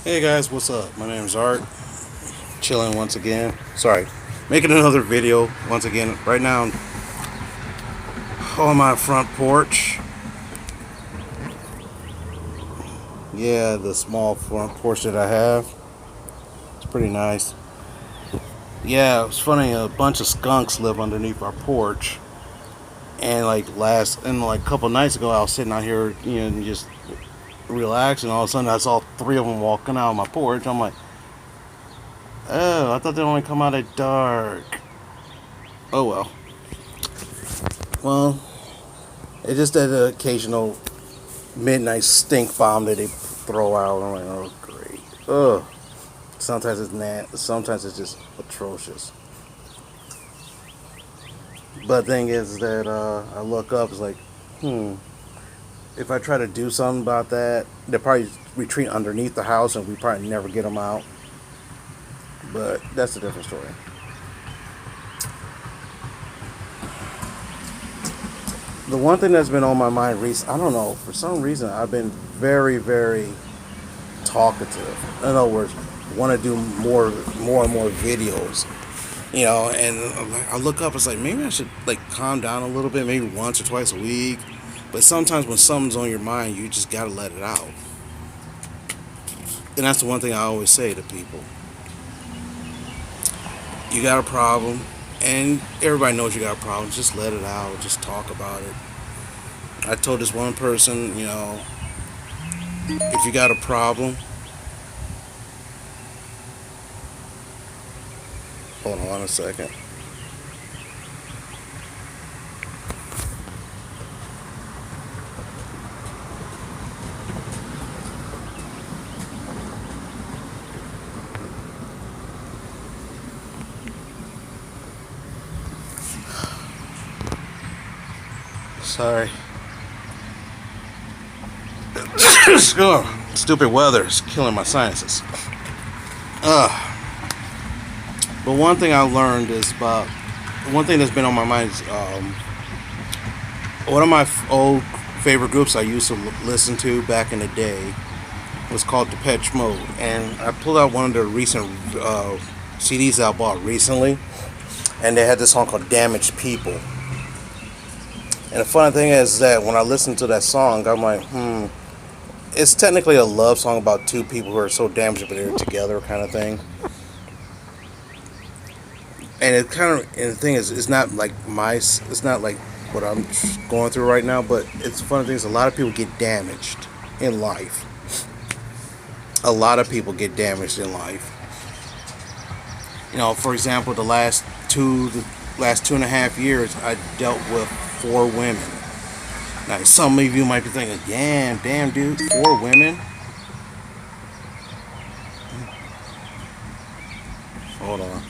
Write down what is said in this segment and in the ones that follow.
Hey guys, what's up? My name is Art. Chilling once again. Sorry, making another video once again. Right now, on my front porch. Yeah, the small front porch that I have. It's pretty nice. Yeah, it's funny. A bunch of skunks live underneath our porch, and like a couple nights ago, I was sitting out here, just relaxing. All of a sudden, I saw three of them walking out on my porch. I'm like, oh, I thought they only come out at dark. Oh well. Well, it's just that occasional midnight stink bomb that they throw out. I'm like, oh great. Ugh. Sometimes it's sometimes it's just atrocious. But the thing is that I look up, it's like, hmm. If I try to do something about that, they'll probably retreat underneath the house, and we probably never get them out. But that's a different story. The one thing that's been on my mind recently, I don't know, for some reason, I've been very, very talkative. In other words, want to do more and more videos. And I look up, it's like maybe I should like calm down a little bit, maybe once or twice a week. But sometimes when something's on your mind, you just gotta let it out. And that's the one thing I always say to people: you got a problem, and everybody knows you got a problem. Just let it out. Just talk about it. I told this one person, if you got a problem, hold on a second. Sorry. Stupid weather is killing my sinuses. But one thing I learned is about one thing that's been on my mind is one of my old favorite groups I used to listen to back in the day was called Depeche Mode, and I pulled out one of their recent CDs I bought recently, and they had this song called "Damaged People." And the funny thing is that when I listened to that song, I'm like, it's technically a love song about two people who are so damaged but they're together, kind of thing. And and the thing is, it's not like what I'm going through right now. But it's funny thing is, a lot of people get damaged in life. A lot of people get damaged in life. For example, the last 2.5 years, I dealt with four women. Now, some of you might be thinking, damn, dude, four women. Hold on.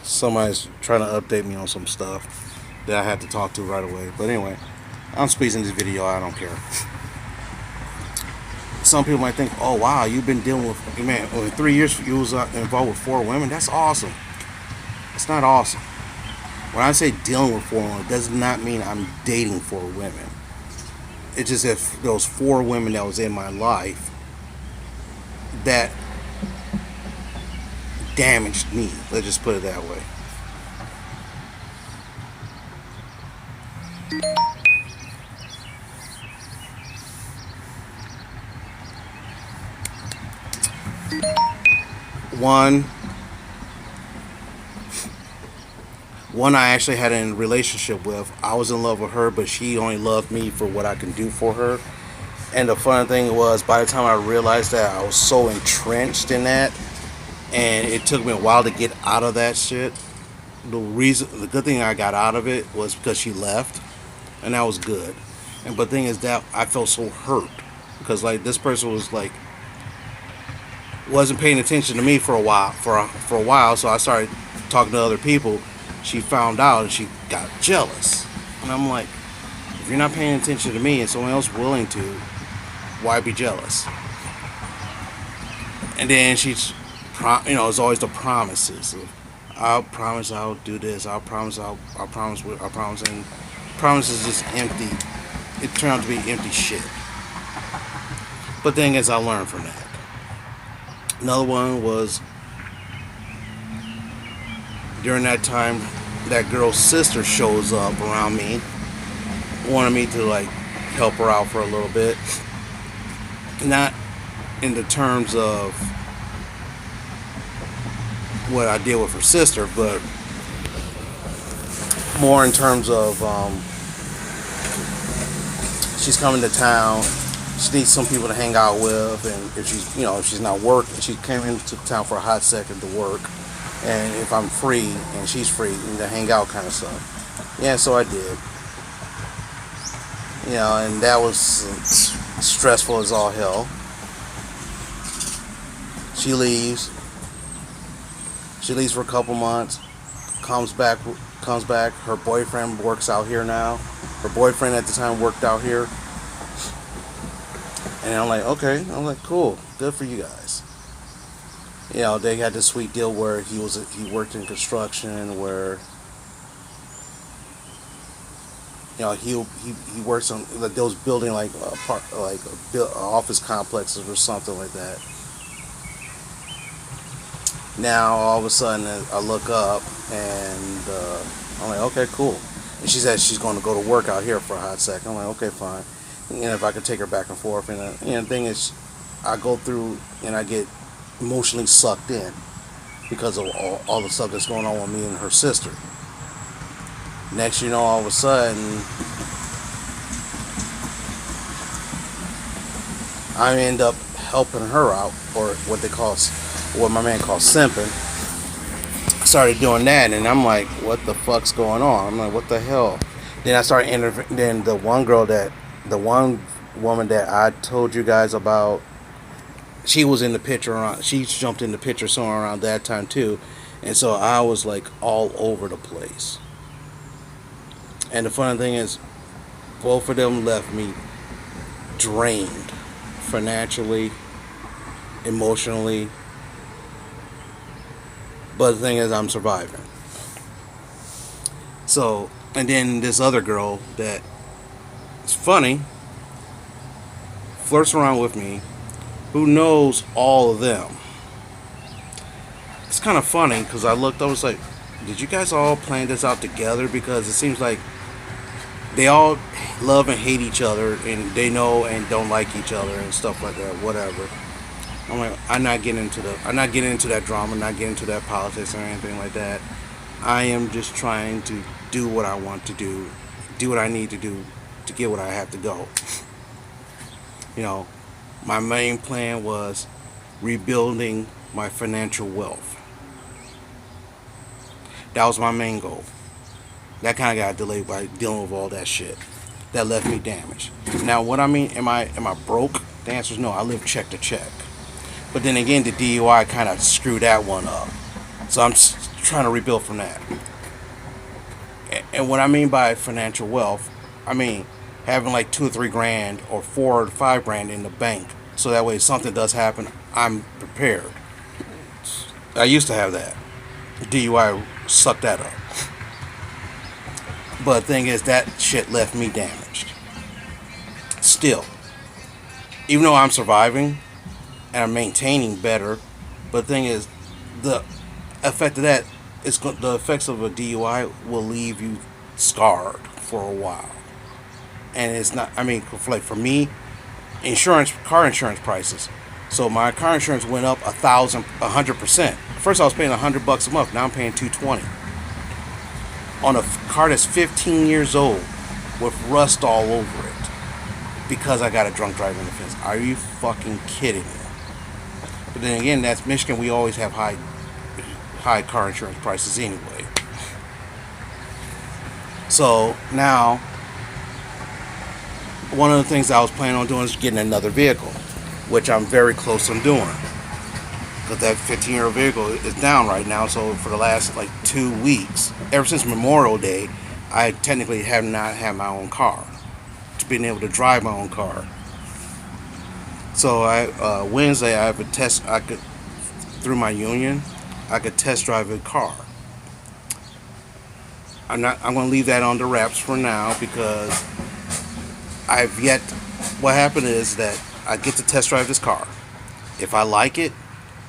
Somebody's trying to update me on some stuff that I had to talk to right away. But anyway, I'm squeezing this video. I don't care. Some people might think, "Oh wow, you've been dealing with man in 3 years. You was involved with four women. That's awesome." It's not awesome. When I say dealing with four women, it does not mean I'm dating four women. It's just if those four women that was in my life that damaged me. Let's just put it that way. One, one I actually had a relationship with. I was in love with her, but she only loved me for what I can do for her. And the funny thing was, by the time I realized that, I was so entrenched in that, and it took me a while to get out of that shit. The good thing I got out of it was because she left, and that was good. And but the thing is that I felt so hurt because like this person was like wasn't paying attention to me for a while. So I started talking to other people. She found out and she got jealous, and I'm like, if you're not paying attention to me and someone else willing to, Why be jealous? And then it's always the promises. I'll promise I'll do this. I'll promise, and promise is just empty. It turned out to be empty shit. But thing is, I learned from that. Another one was during that time, that girl's sister shows up around me, wanted me to like help her out for a little bit. Not in the terms of what I did with her sister, but more in terms of she's coming to town. She needs some people to hang out with, and if she's not working, she came into town for a hot second to work, and if I'm free and she's free, to hang out kind of stuff. Yeah, so I did. And that was stressful as all hell. She leaves. She leaves for a couple months. Comes back. Her boyfriend works out here now. Her boyfriend at the time worked out here. And I'm like, okay. I'm like, cool. Good for you guys. They had this sweet deal where he worked in construction, where he works on like those building like office complexes or something like that. Now all of a sudden I look up and I'm like, okay, cool. And she said she's going to go to work out here for a hot second. I'm like, okay, fine. And if I could take her back and forth, and the thing is, I go through and I get emotionally sucked in because of all the stuff that's going on with me and her sister. Next, all of a sudden, I end up helping her out, or what my man calls simping. I started doing that, and I'm like, what the fuck's going on? I'm like, what the hell? Then I started interviewing. Then the one woman that I told you guys about, she was in the picture. She jumped in the picture somewhere around that time too, and so I was like all over the place. And the funny thing is, both of them left me drained financially, emotionally. But the thing is, I'm surviving. So, and then this other girl that is funny, flirts around with me, who knows all of them. It's kind of funny because I looked, I was like, did you guys all plan this out together? Because it seems like they all love and hate each other, and they know and don't like each other and stuff like that, whatever. I'm like, I'm not getting into that drama, not getting into that politics or anything like that. I am just trying to do what I want to do what I need to do to get what I have to go. My main plan was rebuilding my financial wealth. That was my main goal. That kind of got delayed by dealing with all that shit. That left me damaged. Now, what I mean, am I broke? The answer is no. I live check to check. But then again, the DUI kind of screwed that one up. So I'm trying to rebuild from that. And what I mean by financial wealth, I mean having like $2 or $3 grand or $4 or $5 grand in the bank. So that way if something does happen, I'm prepared. I used to have that. DUI sucked that up. But the thing is, that shit left me damaged. Still, even though I'm surviving and I'm maintaining better, but the thing is, the effect of that is the effects of a DUI will leave you scarred for a while. And it's not. I mean, like for me, car insurance prices. So my car insurance went up 100%. First, I was paying $100 a month. Now I'm paying $220 on a car that's 15 years old with rust all over it because I got a drunk driving offense. Are you fucking kidding me? But then again, that's Michigan. We always have high car insurance prices anyway. So now, one of the things I was planning on doing is getting another vehicle, which I'm very close to doing. Because that 15-year-old vehicle is down right now. So for the last like 2 weeks, ever since Memorial Day, I technically have not had my own car. To being able to drive my own car. So I Wednesday I have a test. I could through my union, I could test drive a car. I'm not. I'm going to leave that on the wraps for now because I've yet. What happened is that I get to test drive this car. If I like it,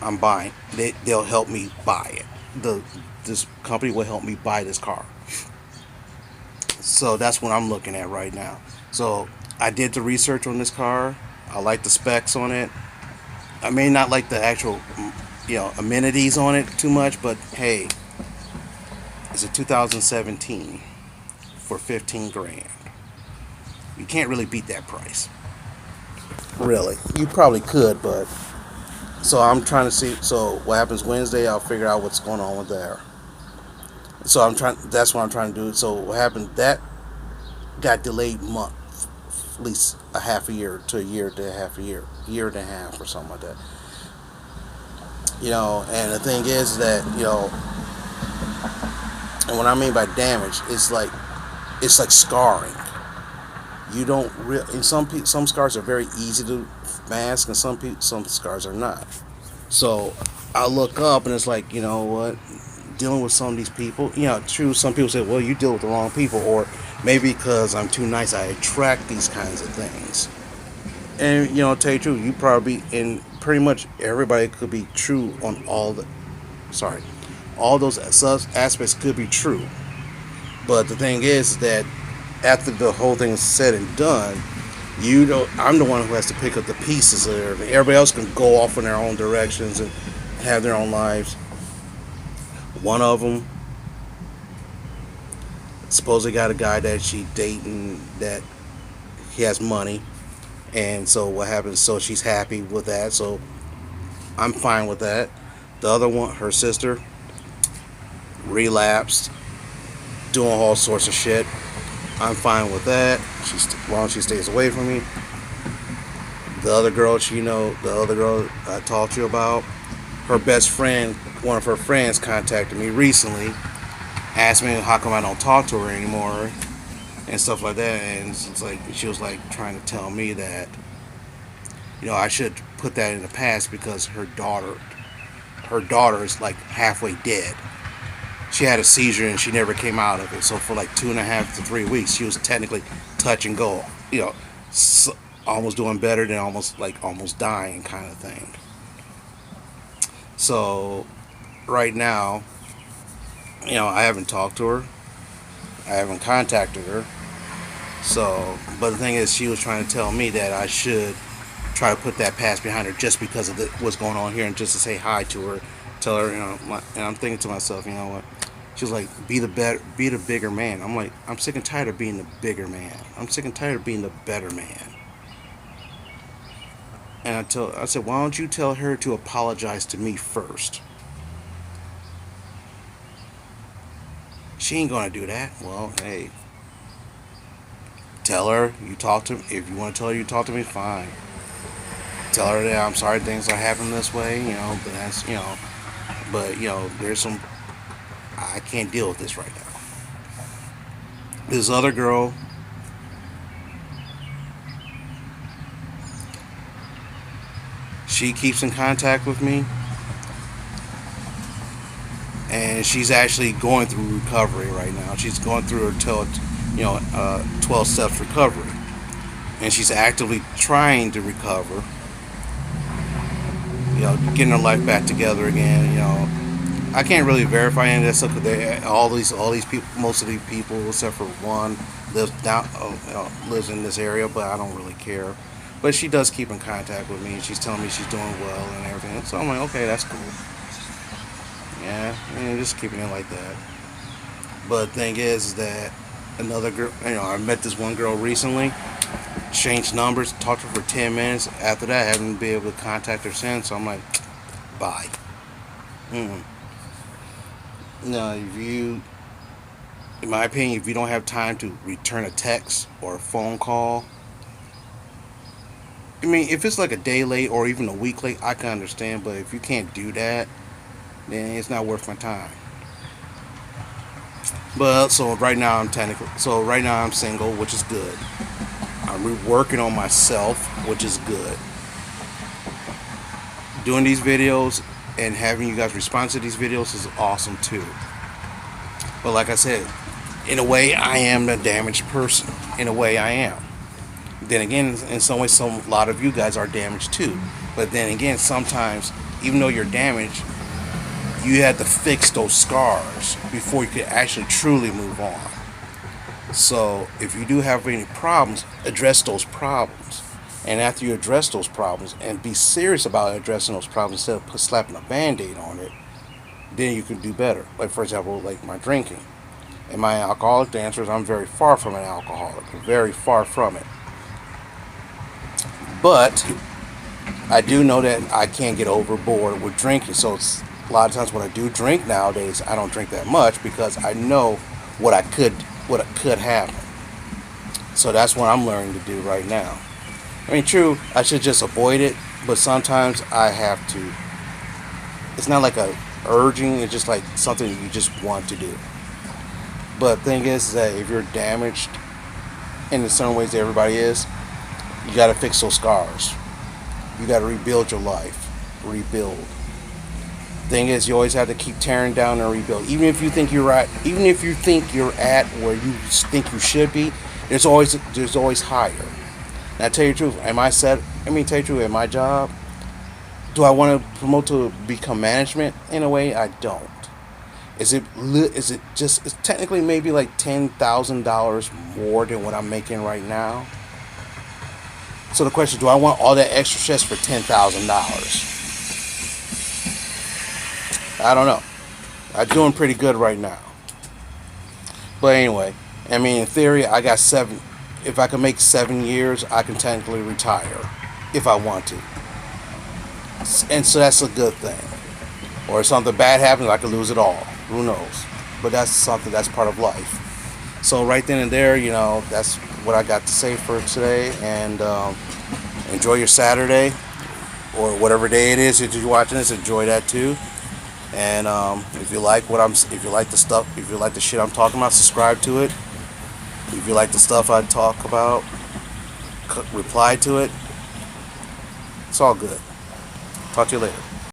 I'm buying. They'll help me buy it. This company will help me buy this car. So that's what I'm looking at right now. So I did the research on this car. I like the specs on it. I may not like the actual, amenities on it too much, but hey, it's a 2017 for 15 grand. You can't really beat that price. Really, you probably could, but so I'm trying to see. So what happens Wednesday? I'll figure out what's going on with there. So I'm trying. That's what I'm trying to do. So what happened? That got delayed month, at least a half a year to a year to a half a year and a half or something like that. And the thing is that and what I mean by damage, it's like scarring. You don't really. And some scars are very easy to mask, and some scars are not. So I look up and it's like, you know what, dealing with some of these people, true, some people say, well, you deal with the wrong people, or maybe because I'm too nice, I attract these kinds of things. And, tell you the truth, you probably, and pretty much everybody could be true on sorry, all those aspects could be true. But the thing is that after the whole thing is said and done, I'm the one who has to pick up the pieces of everything. Everybody else can go off in their own directions and have their own lives. One of them supposedly got a guy that she dating that he has money, and so what happens? So she's happy with that. So I'm fine with that. The other one, her sister, relapsed, doing all sorts of shit. I'm fine with that. As long as she stays away from me. The other girl, the other girl I talked to you about, her best friend, one of her friends contacted me recently, asked me how come I don't talk to her anymore and stuff like that. And it's like she was like trying to tell me that, I should put that in the past because her daughter is like halfway dead. She had a seizure and she never came out of it. So for like 2.5 to 3 weeks, she was technically touch and go. Almost doing better than almost dying kind of thing. So right now, I haven't talked to her. I haven't contacted her. So, but the thing is, she was trying to tell me that I should try to put that past behind her just because of what's going on here, and just to say hi to her, tell her, and I'm thinking to myself, you know what? She was like, be the bigger man. I'm like, I'm sick and tired of being the bigger man. I'm sick and tired of being the better man. And I said, why don't you tell her to apologize to me first? She ain't gonna do that. Well, hey, tell her you talk to. If you want to tell her you talk to me, fine. Tell her that I'm sorry things are happening this way. But that's but there's some. I can't deal with this right now. This other girl, she keeps in contact with me, and she's actually going through recovery right now. She's going through her 12 steps recovery, and she's actively trying to recover. Getting her life back together again. I can't really verify any of that stuff because all these people, most of these people, except for one, lives in this area, but I don't really care. But she does keep in contact with me, and she's telling me she's doing well and everything. So I'm like, okay, that's cool. Yeah, just keeping it like that. But the thing is that another girl, I met this one girl recently, changed numbers, talked to her for 10 minutes. After that, I haven't been able to contact her since. So I'm like, bye. Mm-mm. No, in my opinion, if you don't have time to return a text or a phone call, I mean, if it's like a day late or even a week late, I can understand. But if you can't do that, then it's not worth my time. But so right now I'm single, which is good. I'm working on myself, which is good. doing these videos and having you guys respond to these videos is awesome too. But like I said, in a way, I am the damaged person. In a way, I am. Then again, in some ways, a lot of you guys are damaged too. But then again, sometimes, even though you're damaged, you had to fix those scars before you could actually truly move on. So if you do have any problems, address those problems. And after you address those problems and be serious about addressing those problems instead of slapping a band-aid on it, then you can do better. Like, for example, like my drinking. And my alcoholic dancers, I'm very far from an alcoholic. Very far from it. But I do know that I can't get overboard with drinking. So it's, a lot of times when I do drink nowadays, I don't drink that much because I know what could happen. So that's what I'm learning to do right now. I mean, true, I should just avoid it, but sometimes I have to. It's not like a urging, it's just like something you just want to do. But the thing is that if you're damaged, in certain ways everybody is, you got to fix those scars. You got to rebuild your life. Rebuild. Thing is, you always have to keep tearing down and rebuild. Even if you think you're right, even if you think you're at where you think you should be, there's always higher. Now, tell you the truth, tell you the truth, at my job, do I want to promote to become management? In a way, I don't. Is it just, it's technically maybe like $10,000 more than what I'm making right now? So the question, do I want all that extra stress for $10,000? I don't know. I'm doing pretty good right now. But anyway, I mean, in theory, I got 7. If I can make 7 years, I can technically retire if I want to. And so that's a good thing. Or if something bad happens, I could lose it all. Who knows? But that's something that's part of life. So right then and there, that's what I got to say for today. And enjoy your Saturday or whatever day it is that you're watching this. Enjoy that too. And if you like the shit I'm talking about, subscribe to it. If you like the stuff I talk about, reply to it. It's all good. Talk to you later.